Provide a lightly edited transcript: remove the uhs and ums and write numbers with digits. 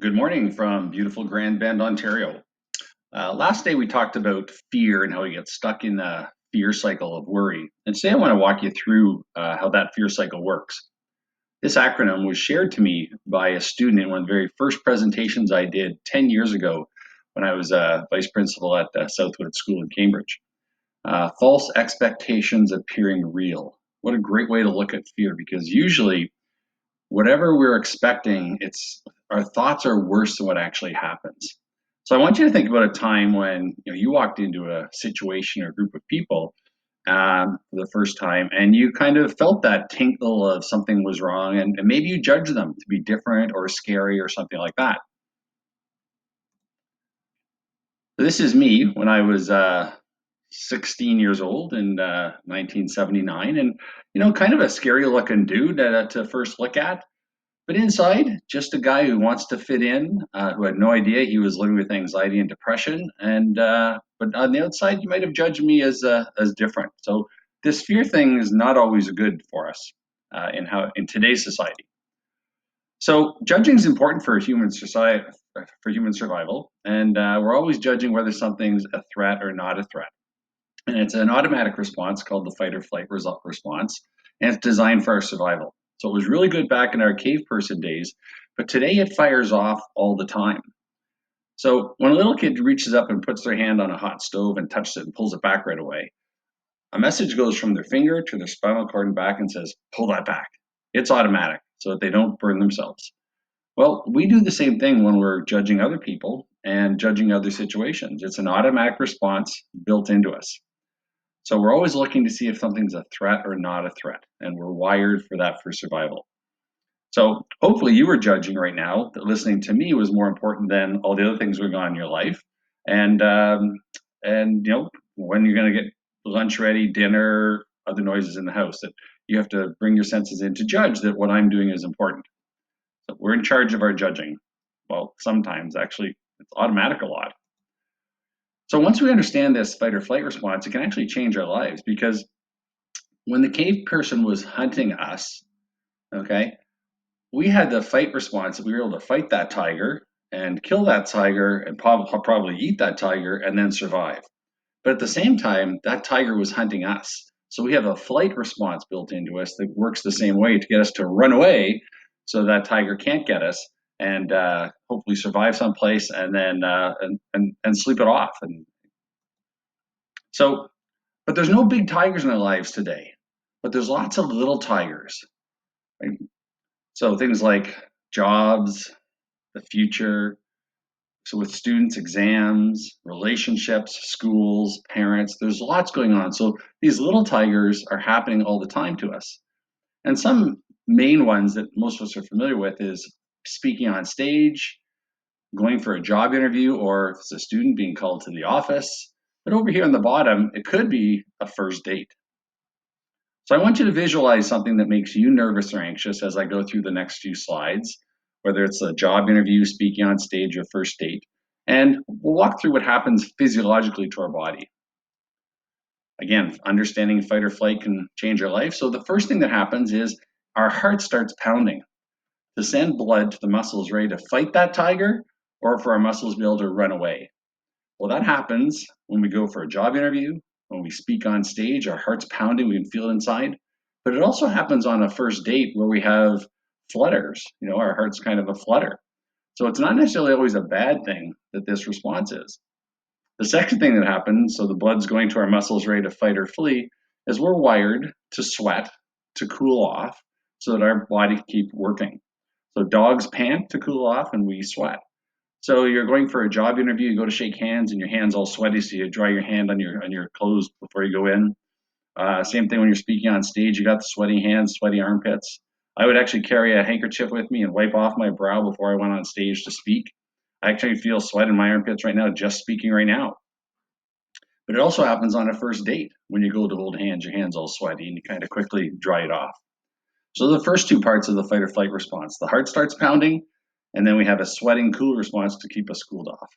Good morning from beautiful Grand Bend, Ontario. Last day we talked about fear and how we get stuck in the fear cycle of worry. And today I want to walk you through how that fear cycle works. This acronym was shared to me by a student in one of the very first presentations I did 10 years ago when I was a vice principal at Southwood School in Cambridge. False expectations appearing real. What a great way to look at fear, because usually whatever we're expecting, it's our thoughts are worse than what actually happens. So I want you to think about a time when you walked into a situation or a group of people for the first time, and you kind of felt that tinkle of something was wrong, and maybe you judged them to be different or scary or something like that. So this is me when I was 16 years old in 1979, and kind of a scary looking dude to first look at. But inside, just a guy who wants to fit in, who had no idea he was living with anxiety and depression. And but on the outside, you might have judged me as different. So this fear thing is not always good for us in today's society. So judging is important for human society, for human survival, and we're always judging whether something's a threat or not a threat. And it's an automatic response called the fight or flight response, and it's designed for our survival. So it was really good back in our cave person days, but today it fires off all the time. So when a little kid reaches up and puts their hand on a hot stove and touches it and pulls it back right away, a message goes from their finger to their spinal cord and back and says, pull that back. It's automatic so that they don't burn themselves. Well, we do the same thing when we're judging other people and judging other situations. It's an automatic response built into us. So we're always looking to see if something's a threat or not a threat, and we're wired for that for survival. So hopefully you were judging right now that listening to me was more important than all the other things going on in your life, and when you're going to get lunch ready, dinner, other noises in the house, that you have to bring your senses in to judge that what I'm doing is important. So we're in charge of our judging. Well, sometimes actually it's automatic a lot. So once we understand this fight or flight response, it can actually change our lives, because when the cave person was hunting us, okay, we had the fight response. We were able to fight that tiger and kill that tiger and probably eat that tiger and then survive. But at the same time, that tiger was hunting us. So we have a flight response built into us that works the same way to get us to run away so that tiger can't get us, and hopefully survive someplace and then and sleep it off. And so, but there's no big tigers in our lives today, but there's lots of little tigers. Right? So things like jobs, the future. So with students, exams, relationships, schools, parents, there's lots going on. So these little tigers are happening all the time to us. And some main ones that most of us are familiar with is speaking on stage, going for a job interview, or if it's a student being called to the office. But over here on the bottom, it could be a first date. So I want you to visualize something that makes you nervous or anxious as I go through the next few slides, whether it's a job interview, speaking on stage, or first date. And we'll walk through what happens physiologically to our body. Again, understanding fight or flight can change our life. So the first thing that happens is our heart starts pounding to send blood to the muscles ready to fight that tiger, or for our muscles to be able to run away. Well, that happens when we go for a job interview, when we speak on stage, our heart's pounding, we can feel it inside. But it also happens on a first date where we have flutters, our heart's kind of a flutter. So it's not necessarily always a bad thing that this response is. The second thing that happens, so the blood's going to our muscles ready to fight or flee, is we're wired to sweat, to cool off, so that our body can keep working. So dogs pant to cool off and we sweat. So you're going for a job interview, you go to shake hands and your hand's all sweaty, so you dry your hand on your clothes before you go in. Same thing when you're speaking on stage, you got the sweaty hands, sweaty armpits. I would actually carry a handkerchief with me and wipe off my brow before I went on stage to speak. I actually feel sweat in my armpits right now, just speaking right now. But it also happens on a first date when you go to hold hands, your hand's all sweaty and you kind of quickly dry it off. So the first two parts of the fight or flight response, the heart starts pounding, and then we have a sweating, cool response to keep us cooled off.